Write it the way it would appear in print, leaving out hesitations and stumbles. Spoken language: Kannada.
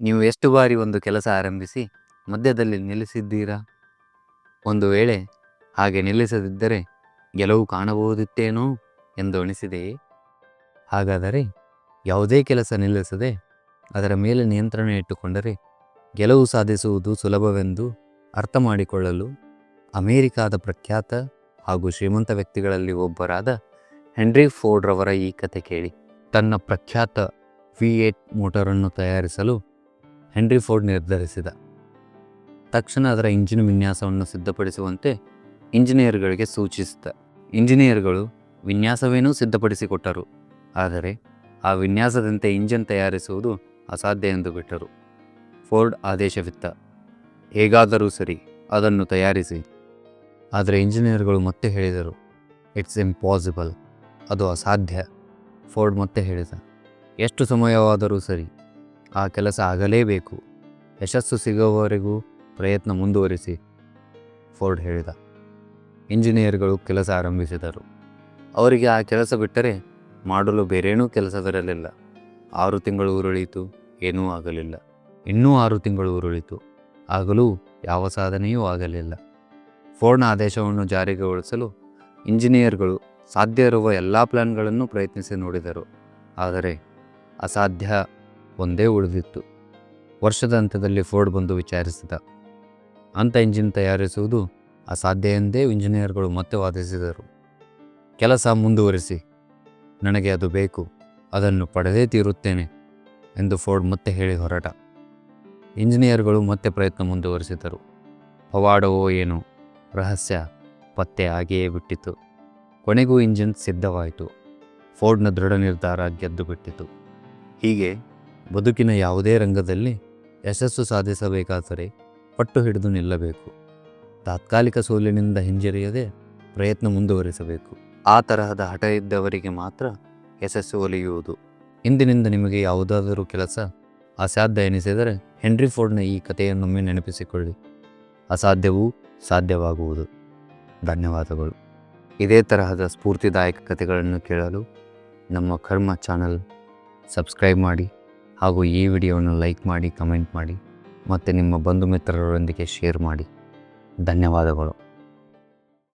ನೀವು ಎಷ್ಟು ಬಾರಿ ಒಂದು ಕೆಲಸ ಆರಂಭಿಸಿ ಮಧ್ಯದಲ್ಲಿ ನಿಲ್ಲಿಸಿದ್ದೀರಾ? ಒಂದು ವೇಳೆ ಹಾಗೆ ನಿಲ್ಲಿಸದಿದ್ದರೆ ಗೆಲುವು ಕಾಣಬಹುದಿತ್ತೇನೋ ಎಂದು ಅನಿಸಿದೆಯೇ? ಹಾಗಾದರೆ ಯಾವುದೇ ಕೆಲಸ ನಿಲ್ಲಿಸದೆ ಅದರ ಮೇಲೆ ನಿಯಂತ್ರಣ ಇಟ್ಟುಕೊಂಡರೆ ಗೆಲುವು ಸಾಧಿಸುವುದು ಸುಲಭವೆಂದು ಅರ್ಥ ಮಾಡಿಕೊಳ್ಳಲು ಅಮೇರಿಕಾದ ಪ್ರಖ್ಯಾತ ಹಾಗೂ ಶ್ರೀಮಂತ ವ್ಯಕ್ತಿಗಳಲ್ಲಿ ಒಬ್ಬರಾದ ಹೆನ್ರಿ ಫೋರ್ಡ್ ರವರ ಈ ಕತೆ ಕೇಳಿ. ತನ್ನ ಪ್ರಖ್ಯಾತ V8 ಮೋಟರನ್ನು ತಯಾರಿಸಲು ಹೆನ್ರಿ ಫೋರ್ಡ್ ನಿರ್ಧರಿಸಿದ. ತಕ್ಷಣ ಅದರ ಇಂಜಿನ್ ವಿನ್ಯಾಸವನ್ನು ಸಿದ್ಧಪಡಿಸುವಂತೆ ಇಂಜಿನಿಯರ್ಗಳಿಗೆ ಸೂಚಿಸಿದ. ಇಂಜಿನಿಯರ್ಗಳು ವಿನ್ಯಾಸವೇನೂ ಸಿದ್ಧಪಡಿಸಿಕೊಟ್ಟರು. ಆದರೆ ಆ ವಿನ್ಯಾಸದಂತೆ ಇಂಜಿನ್ ತಯಾರಿಸುವುದು ಅಸಾಧ್ಯ ಎಂದು ಬಿಟ್ಟರು. ಫೋರ್ಡ್ ಆದೇಶವಿತ್ತ, ಹೇಗಾದರೂ ಸರಿ ಅದನ್ನು ತಯಾರಿಸಿ. ಆದರೆ ಇಂಜಿನಿಯರ್ಗಳು ಮತ್ತೆ ಹೇಳಿದರು, ಇಟ್ಸ್ ಇಂಪಾಸಿಬಲ್, ಅದು ಅಸಾಧ್ಯ. ಫೋರ್ಡ್ ಮತ್ತೆ ಹೇಳಿದ, ಎಷ್ಟು ಸಮಯವಾದರೂ ಸರಿ ಆ ಕೆಲಸ ಆಗಲೇಬೇಕು, ಯಶಸ್ಸು ಸಿಗುವವರೆಗೂ ಪ್ರಯತ್ನ ಮುಂದುವರಿಸಿ, ಫೋರ್ಡ್ ಹೇಳಿದ. ಇಂಜಿನಿಯರ್ಗಳು ಕೆಲಸ ಆರಂಭಿಸಿದರು. ಅವರಿಗೆ ಆ ಕೆಲಸ ಬಿಟ್ಟರೆ ಮಾಡಲು ಬೇರೇನೂ ಕೆಲಸವಿರಲಿಲ್ಲ. 6 ತಿಂಗಳು ಉರುಳಿತು, ಏನೂ ಆಗಲಿಲ್ಲ. ಇನ್ನೂ 6 ತಿಂಗಳು ಉರುಳಿತು, ಆಗಲೂ ಯಾವ ಸಾಧನೆಯೂ ಆಗಲಿಲ್ಲ. ಫೋರ್ಡ್ನ ಆದೇಶವನ್ನು ಜಾರಿಗೊಳಿಸಲು ಇಂಜಿನಿಯರ್ಗಳು ಸಾಧ್ಯ ಇರುವ ಎಲ್ಲ ಪ್ಲಾನ್ಗಳನ್ನು ಪ್ರಯತ್ನಿಸಿ ನೋಡಿದರು. ಆದರೆ ಅಸಾಧ್ಯ ಒಂದೇ ಉಳಿದಿತ್ತು. ವರ್ಷದ ಅಂತ್ಯದಲ್ಲಿ ಫೋರ್ಡ್ ಬಂದು ವಿಚಾರಿಸಿದ. ಅಂಥ ಇಂಜಿನ್ ತಯಾರಿಸುವುದು ಅಸಾಧ್ಯ ಎಂದೇ ಇಂಜಿನಿಯರ್ಗಳು ಮತ್ತೆ ವಾದಿಸಿದರು. ಕೆಲಸ ಮುಂದುವರಿಸಿ, ನನಗೆ ಅದು ಬೇಕು, ಅದನ್ನು ಪಡೆದೇ ತೀರುತ್ತೇನೆ ಎಂದು ಫೋರ್ಡ್ ಮತ್ತೆ ಹೇಳಿ ಹೊರಟ. ಇಂಜಿನಿಯರ್ಗಳು ಮತ್ತೆ ಪ್ರಯತ್ನ ಮುಂದುವರಿಸಿದರು. ಪವಾಡವೋ ಏನೋ, ರಹಸ್ಯ ಪತ್ತೆ ಆಗಿಯೇ ಬಿಟ್ಟಿತು. ಕೊನೆಗೂ ಇಂಜಿನ್ ಸಿದ್ಧವಾಯಿತು. ಫೋರ್ಡ್ನ ದೃಢ ನಿರ್ಧಾರ ಗೆದ್ದು ಬಿಟ್ಟಿತು. ಹೀಗೆ ಬದುಕಿನ ಯಾವುದೇ ರಂಗದಲ್ಲಿ ಯಶಸ್ಸು ಸಾಧಿಸಬೇಕಾದರೆ ಪಟ್ಟು ಹಿಡಿದು ನಿಲ್ಲಬೇಕು. ತಾತ್ಕಾಲಿಕ ಸೋಲಿನಿಂದ ಹಿಂಜರಿಯದೆ ಪ್ರಯತ್ನ ಮುಂದುವರಿಸಬೇಕು. ಆ ತರಹದ ಹಠ ಇದ್ದವರಿಗೆ ಮಾತ್ರ ಯಶಸ್ಸು ಒಲಿಯುವುದು. ಇಂದಿನಿಂದ ನಿಮಗೆ ಯಾವುದಾದರೂ ಕೆಲಸ ಅಸಾಧ್ಯ ಎನಿಸಿದರೆ ಹೆನ್ರಿ ಫೋರ್ಡ್ನ ಈ ಕಥೆಯನ್ನೊಮ್ಮೆ ನೆನಪಿಸಿಕೊಳ್ಳಿ. ಅಸಾಧ್ಯವೂ ಸಾಧ್ಯವಾಗುವುದು. ಧನ್ಯವಾದಗಳು. ಇದೇ ತರಹದ ಸ್ಫೂರ್ತಿದಾಯಕ ಕಥೆಗಳನ್ನು ಕೇಳಲು ನಮ್ಮ ಕರ್ಮ ಚಾನಲ್ ಸಬ್ಸ್ಕ್ರೈಬ್ ಮಾಡಿ ಹಾಗೂ ಈ ವಿಡಿಯೋವನ್ನು ಲೈಕ್ ಮಾಡಿ, ಕಮೆಂಟ್ ಮಾಡಿ ಮತ್ತು ನಿಮ್ಮ ಬಂಧು ಮಿತ್ರರೊಂದಿಗೆ ಶೇರ್ ಮಾಡಿ. ಧನ್ಯವಾದಗಳು.